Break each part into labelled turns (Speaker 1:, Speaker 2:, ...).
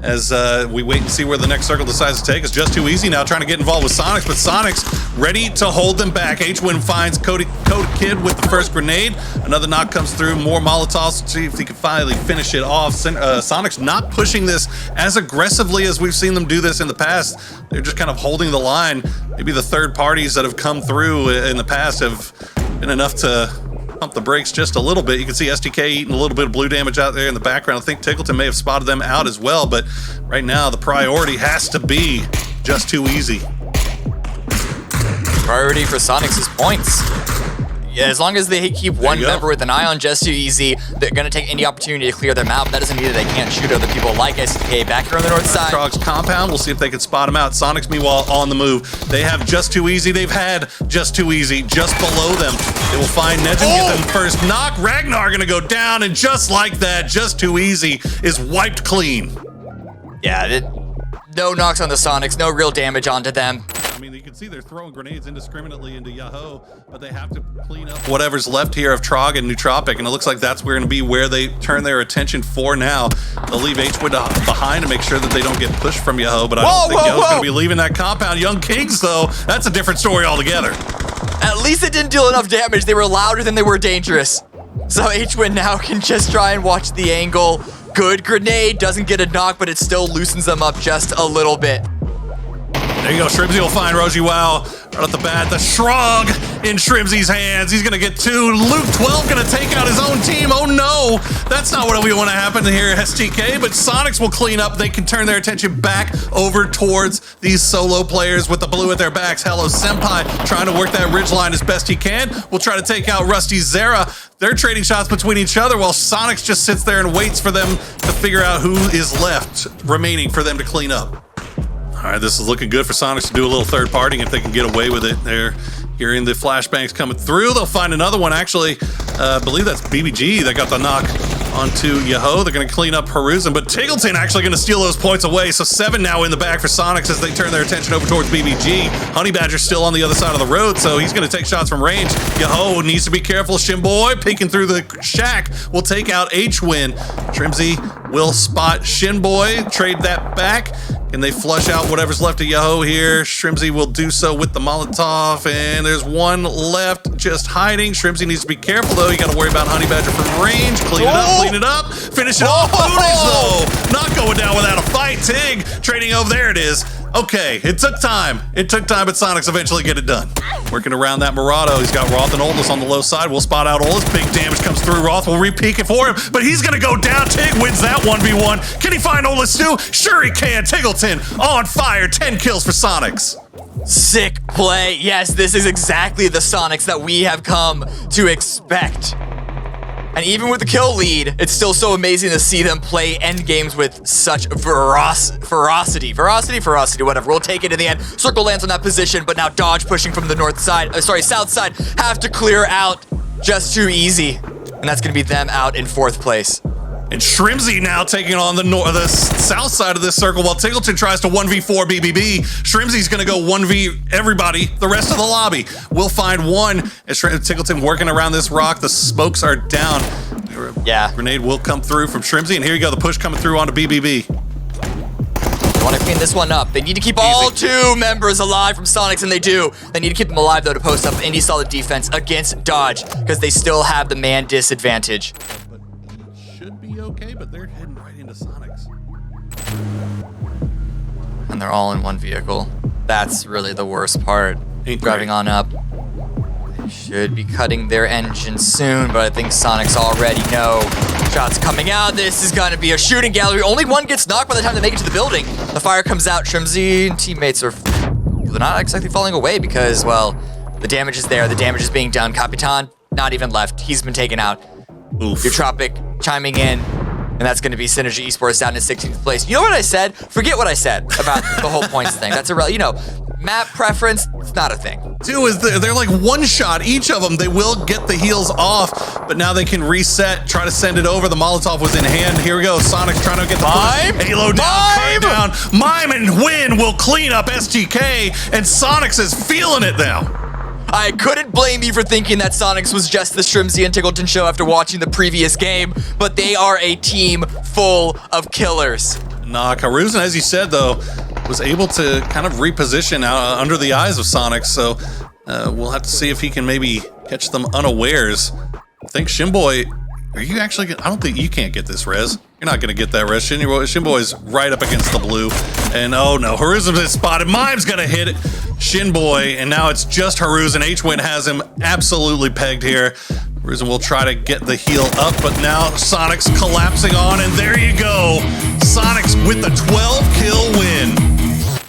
Speaker 1: as we wait and see where the next circle decides to take us. Just Too Easy now trying to get involved with Soniqs, but Soniqs ready to hold them back. H-Win finds Code Kid with the first grenade. Another knock comes through, more Molotovs, see if he can finally finish it off. Soniqs not pushing this as aggressively as we've seen them do this in the past. They're just kind of holding the line. Maybe the third parties that have come through in the past have been enough to pump the brakes just a little bit. You can see STK eating a little bit of blue damage out there in the background. I think Tickleton may have spotted them out as well, but right now the priority has to be Just Too Easy.
Speaker 2: Priority for Soniqs is points. Yeah, as long as they keep one member with an eye on Just Too Easy, they're going to take any opportunity to clear them out, but that doesn't mean that they can't shoot other people like STK back here on the north side.
Speaker 1: Trog's compound, we'll see if they can spot him out. Soniqs, meanwhile, on the move. They have Just Too Easy. They've had Just Too Easy just below them. They will find Nedgen, get them first knock. Ragnar going to go down, and just like that, Just Too Easy is wiped clean.
Speaker 2: Yeah, no knocks on the Soniqs, no real damage onto them.
Speaker 1: I mean, you can see they're throwing grenades indiscriminately into Yahoo, but they have to clean up whatever's left here of Trog and Nootropic, and it looks like that's going to be where they turn their attention for now. They'll leave H-Wood behind to make sure that they don't get pushed from Yahoo, but I don't think Yahoo's going to be leaving that compound. Young Kings, though, that's a different story altogether.
Speaker 2: At least it didn't deal enough damage. They were louder than they were dangerous. So H-Win now can just try and watch the angle. Good grenade, doesn't get a knock, but it still loosens them up just a little bit.
Speaker 1: There you go, Shrimzy will find Roji Wow right off the bat. The Shrug in Shrimzy's hands. He's gonna get two. Luke 12 gonna take out his own team. Oh no, that's not what we want to happen here at STK, but Soniqs will clean up. They can turn their attention back over towards these solo players with the blue at their backs. Hello Senpai trying to work that ridge line as best he can. We'll try to take out Rusty Zera. They're trading shots between each other while Soniqs just sits there and waits for them to figure out who is left remaining for them to clean up. All right, this is looking good for Soniqs to do a little third partying if they can get away with it. They're hearing the flashbangs coming through. They'll find another one, actually. I believe that's BBG that got the knock onto Yahoo. They're going to clean up Haruzan, but Tiggleton actually going to steal those points away. So 7 now in the back for Soniqs as they turn their attention over towards BBG. Honey Badger's still on the other side of the road, so he's going to take shots from range. Yahoo needs to be careful. Shinboy peeking through the shack will take out H-Win. Shrimzy will spot Shinboy, trade that back. Can they flush out whatever's left of Yahoo here? Shrimzy will do so with the Molotov, and there's one left just hiding. Shrimzy needs to be careful, though. You got to worry about Honey Badger from range. Clean it up, finish it off. Boonage, though, not going down without a fight. Tig trading over there. It is. Okay, it took time. It took time, but Soniqs eventually get it done. Working around that Murado. He's got Roth and Oldus on the low side. We'll spot out Oldus. Big damage comes through. Roth will re-peek it for him, but he's going to go down. Tig wins that 1v1. Can he find Oldus too? Sure he can. Tiggleton on fire. 10 kills for Soniqs.
Speaker 2: Sick play. Yes, this is exactly the Soniqs that we have come to expect. And even with the kill lead, it's still so amazing to see them play end games with such ferocity, whatever. We'll take it in the end. Circle lands on that position, but now Dodge pushing from the north side, south side, have to clear out Just Too Easy. And that's gonna be them out in 4th place.
Speaker 1: And Shrimzy now taking on the south side of this circle while Tiggleton tries to 1v4 BBB. Shrimzy's gonna go 1v everybody, the rest of the lobby. We'll find one as Tiggleton working around this rock. The smokes are down.
Speaker 2: Yeah.
Speaker 1: Grenade will come through from Shrimzy, and here you go, the push coming through onto BBB.
Speaker 2: Want to clean this one up. They need to keep all 2 members alive from Soniqs, and they do. They need to keep them alive, though, to post up any solid defense against Dodge, because they still have the man disadvantage.
Speaker 1: Okay, but they're heading right into Soniqs.
Speaker 2: And they're all in one vehicle. That's really the worst part. Driving on up. They should be cutting their engine soon, but I think Soniqs already know. Shots coming out. This is going to be a shooting gallery. Only one gets knocked by the time they make it to the building. The fire comes out. Shrimzy and teammates are they're not exactly falling away because, well, the damage is there. The damage is being done. Capitan, not even left. He's been taken out.
Speaker 1: Oof.
Speaker 2: Nootropic chiming in, and that's going to be Synergy Esports down in 16th place. You know what I said? Forget what I said about the whole points thing. That's map preference, it's not a thing.
Speaker 1: 2 is they're like one shot each of them. They will get the heals off, but now they can reset, try to send it over. The Molotov was in hand. Here we go. Soniqs trying to get the push. Halo down, down. Mime and Win will clean up STK, and Soniqs is feeling it now.
Speaker 2: I couldn't blame you for thinking that Soniqs was just the Shrimzy and Tiggleton show after watching the previous game, but they are a team full of killers.
Speaker 1: knock. Haruzen, as you said, though, was able to kind of reposition out under the eyes of Soniqs, so we'll have to see if he can maybe catch them unawares. I think Shinboy, are you actually gonna, I don't think you can't get this res. You're not gonna get that res. Shinboy's right up against the blue. And oh no, Haruzen's been spotted. Mime's gonna hit it. Shinboy, and now it's just Haruzen. H-Win has him absolutely pegged here. Haruzen will try to get the heal up, but now Soniqs collapsing on, and there you go. Soniqs with the 12-kill win.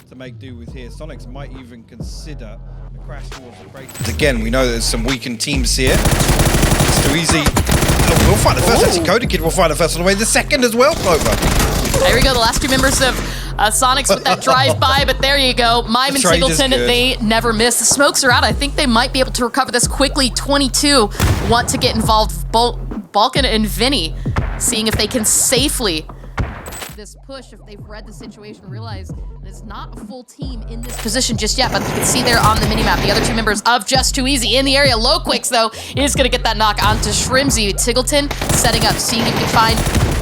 Speaker 3: To make do with here, Soniqs might even consider a crash towards the break. Again, we know there's some weakened teams here. It's too easy. Oh, we'll find the first. Actually, Cody Kid will find the first on the way. The second as well, Clover.
Speaker 4: There we go, the last two members of Soniqs with that drive-by, but there you go. Mime and Singleton, they never miss. The smokes are out. I think they might be able to recover this quickly. 22 want to get involved. Balkan and Vinny, seeing if they can safely this push, if they've read the situation, realize it's not a full team in this position just yet, but you can see there on the minimap, the other two members of Just Too Easy in the area. Low Quicks, though, is going to get that knock onto Shrimzy. Tiggleton setting up, seeing if he can find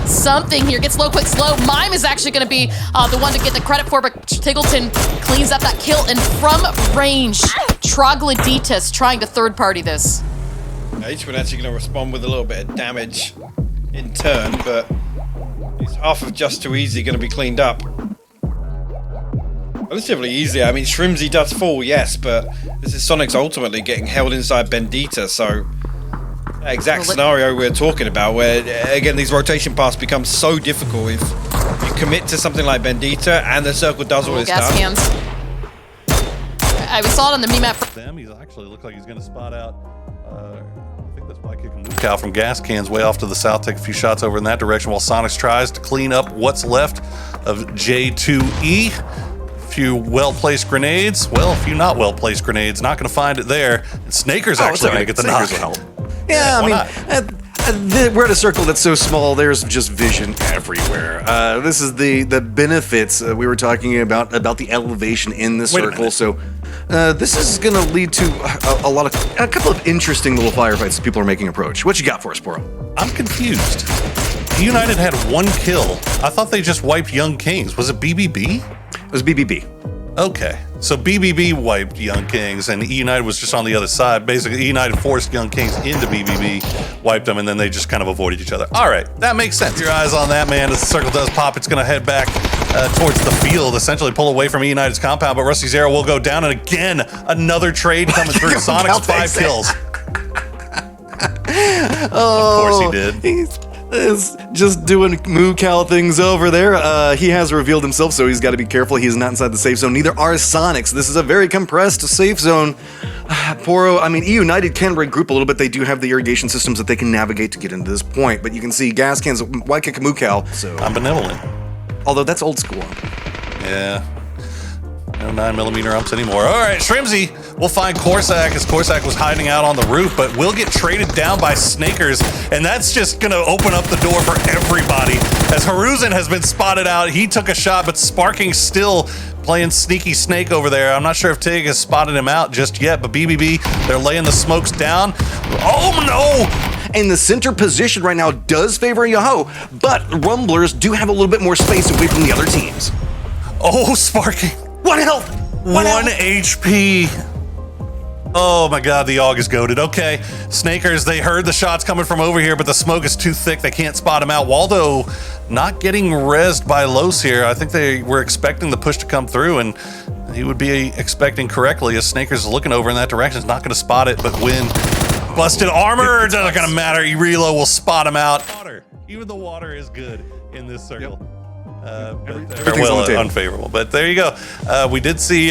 Speaker 4: something here. Gets Low Quicks low. Mime is actually going to be the one to get the credit for, but Tiggleton cleans up that kill, and from range, Troglodytes trying to third-party this.
Speaker 3: H-Win actually going to respond with a little bit of damage in turn, but it's half of Just Too Easy going to be cleaned up. Relatively easy. I mean, Shrimzy does fall, yes, but this is Soniqs ultimately getting held inside Bendita, so that exact scenario we're talking about, where, again, these rotation paths become so difficult if you commit to something like Bendita and the circle does what it's
Speaker 4: gas
Speaker 3: done.
Speaker 4: cans. We saw it on the minimap.
Speaker 1: He's actually looked like he's going to spot out. I think that's why kicking Cal from gas cans way off to the south, take a few shots over in that direction while Soniqs tries to clean up what's left of J2E. A few well-placed grenades. Well, a few not well-placed grenades. Not going to find it there. And Snaker's actually going to get the knock.
Speaker 5: Yeah, I mean, we're at a circle that's so small, there's just vision everywhere. This is the benefits we were talking about the elevation in the circle. So this is going to lead to a couple of interesting little firefights people are making approach. What you got for us, Poro?
Speaker 1: I'm confused. United had 1 kill. I thought they just wiped Young Kings. Was it BBB?
Speaker 5: It was BBB.
Speaker 1: Okay, so BBB wiped Young Kings, and E United was just on the other side. Basically, E United forced Young Kings into BBB, wiped them, and then they just kind of avoided each other. All right, that makes sense. Your eyes on that, man. As the circle does pop, it's going to head back towards the field, essentially pull away from E United's compound, but Rusty's arrow will go down, and again, another trade coming through. Soniqs 5 kills.
Speaker 5: Oh,
Speaker 1: of course he did.
Speaker 5: Is just doing moo cow things over there. He has revealed himself, so he's got to be careful. He is not inside the safe zone. Neither are Soniqs. This is a very compressed safe zone. Poro, I mean, E United can regroup a little bit. They do have the irrigation systems that they can navigate to get into this point, but you can see gas cans, why kick a moo cow? So
Speaker 1: I'm benevolent.
Speaker 5: Although that's old school.
Speaker 1: Yeah. No 9mm umps anymore. All right, Shrimzy will find Corsac, as Corsac was hiding out on the roof, but will get traded down by Snakers, and that's just going to open up the door for everybody. As Haruzen has been spotted out, he took a shot, but Sparking still playing sneaky snake over there. I'm not sure if Tig has spotted him out just yet, but BBB, they're laying the smokes down. Oh, no!
Speaker 5: And the center position right now does favor Yahoo, but Rumblers do have a little bit more space away from the other teams.
Speaker 1: Oh, Sparking.
Speaker 5: 1 health!
Speaker 1: 1 HP. Oh my god, the AUG is goated. Okay, Snakers, they heard the shots coming from over here, but the smoke is too thick. They can't spot him out. Waldo not getting rezzed by Los here. I think they were expecting the push to come through, and he would be expecting correctly as Snakers is looking over in that direction. Is not going to spot it, but when busted armor, it's not going to matter. Irilo will spot him out. Even the water is good in this circle.
Speaker 5: Yep.
Speaker 1: Well, unfavorable, but there you go. We did see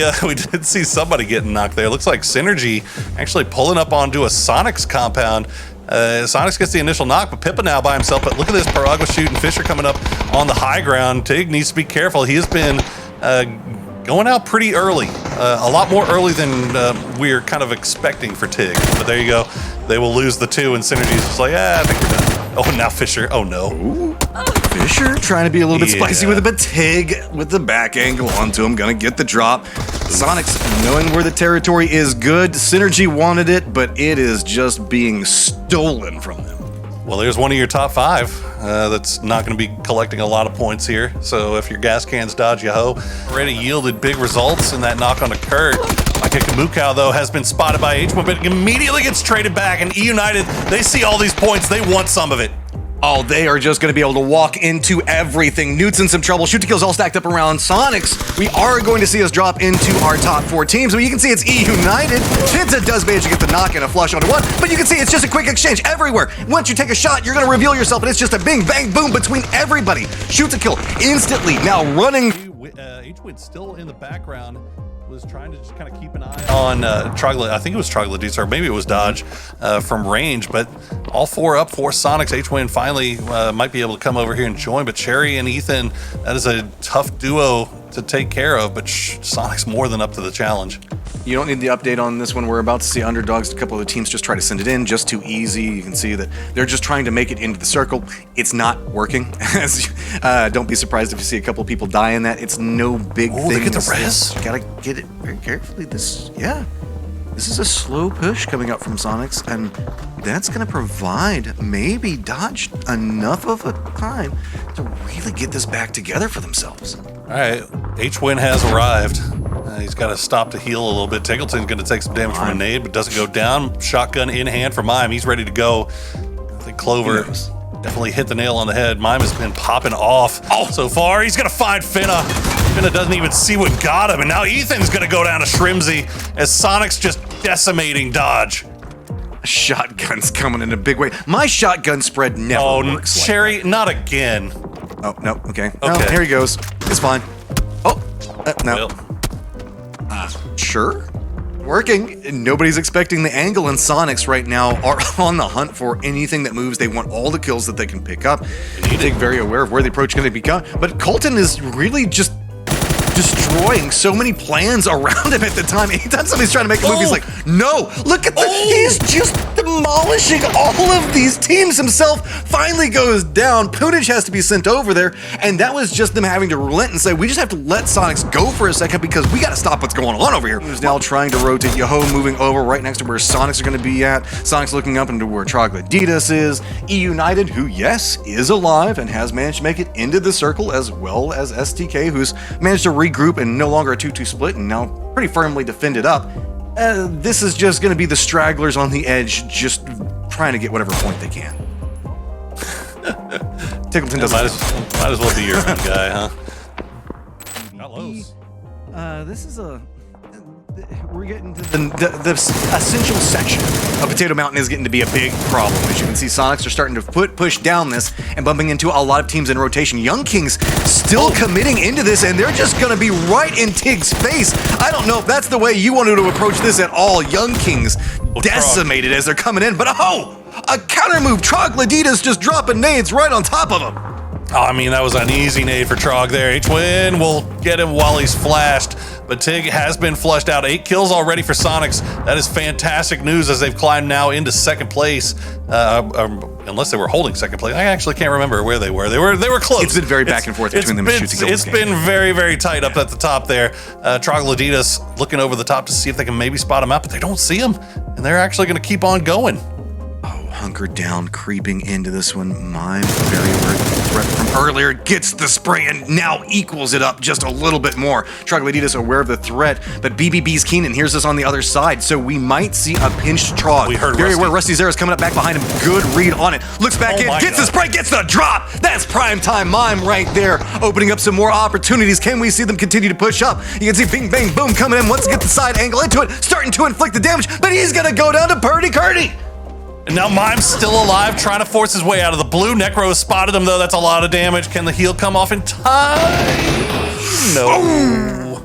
Speaker 1: somebody getting knocked there. Looks like Synergy actually pulling up onto a Soniqs compound. Soniqs gets the initial knock, but Pippa now by himself. But look at this, Paragua shooting Fisher coming up on the high ground. Tig needs to be careful. He has been going out pretty early, a lot more early than we're kind of expecting for Tig. But there you go. They will lose the 2, and Synergy's just like, I think we're done. Oh, now Fisher. Oh no.
Speaker 5: Ooh. Fisher trying to be a little bit spicy with it, but Tig with the back angle onto him, gonna get the drop. Soniqs knowing where the territory is good. Synergy wanted it, but it is just being stolen from them.
Speaker 1: Well, there's one of your top 5 that's not going to be collecting a lot of points here. So if your gas cans dodge Yo-Ho, already yielded big results in that knock on a Kurt. Like a Kamukau, though, has been spotted by H1, but immediately gets traded back. And E United, they see all these points. They want some of it.
Speaker 5: Oh, they are just going to be able to walk into everything. Newt's in some trouble. Shoot to kills all stacked up around Soniqs. We are going to see us drop into our top 4 teams. But you can see it's E United. Pizza does manage to get the knock and a flush onto one. But you can see it's just a quick exchange everywhere. Once you take a shot, you're going to reveal yourself. And it's just a bing, bang, boom between everybody. Shoot to kill instantly. Now running.
Speaker 1: H-Win still in the background. Was trying to just kind of keep an eye on Troglodytes. I think it was Troglodytes, or maybe it was Dodge from range, but all 4 up for Soniqs. H-Win finally might be able to come over here and join, but Cherry and Ethan, that is a tough duo to take care of, but Soniqs more than up to the challenge.
Speaker 5: You don't need the update on this one. We're about to see underdogs. A couple of the teams just try to send it in, just too easy. You can see that they're just trying to make it into the circle. It's not working. Don't be surprised if you see a couple of people die in that. It's no big thing.
Speaker 1: They get the res.
Speaker 5: You gotta get it very carefully. This is a slow push coming up from Soniqs, and that's gonna provide maybe Dodge enough of a time to really get this back together for themselves.
Speaker 1: All right, H-Win has arrived. He's got to stop to heal a little bit. Tiggleton's going to take some damage from a nade, but doesn't go down. Shotgun in hand for Mime. He's ready to go. I think Clover definitely hit the nail on the head. Mime has been popping off so far. He's going to find Finna. Finna doesn't even see what got him, and now Ethan's going to go down to Shrimzy as Soniqs just decimating Dodge.
Speaker 5: Shotgun's coming in a big way. My shotgun spread never works like
Speaker 1: Cherry,
Speaker 5: that.
Speaker 1: not again.
Speaker 5: Oh, no, okay. No, here he goes. It's fine. Oh, no. Sure. Working. Nobody's expecting the angle, and Soniqs right now are on the hunt for anything that moves. They want all the kills that they can pick up. They're very aware of where the approach is going to become. But Colton is really just destroying so many plans around him at the time. Anytime somebody's trying to make a move, he's like, no, look at he's just demolishing all of these teams himself. Finally goes down. Punage has to be sent over there, and that was just them having to relent and say, we just have to let Soniqs go for a second because we got to stop what's going on over here. Who's now trying to rotate. Yo-Ho moving over right next to where Soniqs are going to be at. Soniqs looking up into where Troglodytes is. E United, who, yes, is alive and has managed to make it into the circle, as well as STK, who's managed to regroup and no longer a 2-2 split and now pretty firmly defended up. This is just going to be the stragglers on the edge just trying to get whatever point they can. Tiggleton doesn't.
Speaker 1: Might as well be your own guy, huh? Not Los.
Speaker 5: This is we're getting to the essential section of Potato Mountain is getting to be a big problem. As you can see, Soniqs are starting to push down this and bumping into a lot of teams in rotation. Young Kings still committing into this, and they're just going to be right in Tig's face. I don't know if that's the way you wanted to approach this at all. Young Kings decimated as they're coming in, but a counter move. Troglodytes just dropping nades right on top of him.
Speaker 1: Oh, I mean, that was an easy nade for Trog there. H-Win will get him while he's flashed, but Tig has been flushed out. 8 kills already for Soniqs. That is fantastic news as they've climbed now into second place. Unless they were holding second place. I actually can't remember where they were. They were close.
Speaker 5: It's been very back and forth between them.
Speaker 1: It's been very, very tight up at the top there. Troglodytes looking over the top to see if they can maybe spot him out, but they don't see him, and they're actually going to keep on going.
Speaker 5: Hunkered down, creeping into this one. Mime, very aware of the threat from earlier, gets the spray and now equals it up just a little bit more. Troglodytes aware of the threat, but BBB's Keenan hears us on the other side, so we might see a pinched Trog.
Speaker 1: We heard
Speaker 5: very aware. Rusty Zera's coming up back behind him. Good read on it. Looks back in, gets the spray, gets the drop. That's prime time Mime right there, opening up some more opportunities. Can we see them continue to push up? You can see bing, bang, boom coming in. Once get the side angle into it, starting to inflict the damage, but he's gonna go down to Purdy Curdy.
Speaker 1: And now Mime's still alive, trying to force his way out of the blue. Necro has spotted him, though. That's a lot of damage. Can the heal come off in time? No.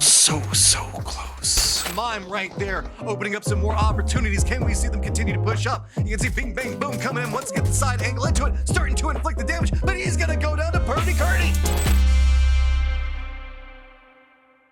Speaker 5: So close. Mime right there, opening up some more opportunities. Can we see them continue to push up? You can see bing, bang, boom coming in. Once get the side angle into it, starting to inflict the damage, but he's gonna go down to Purdy Curdy.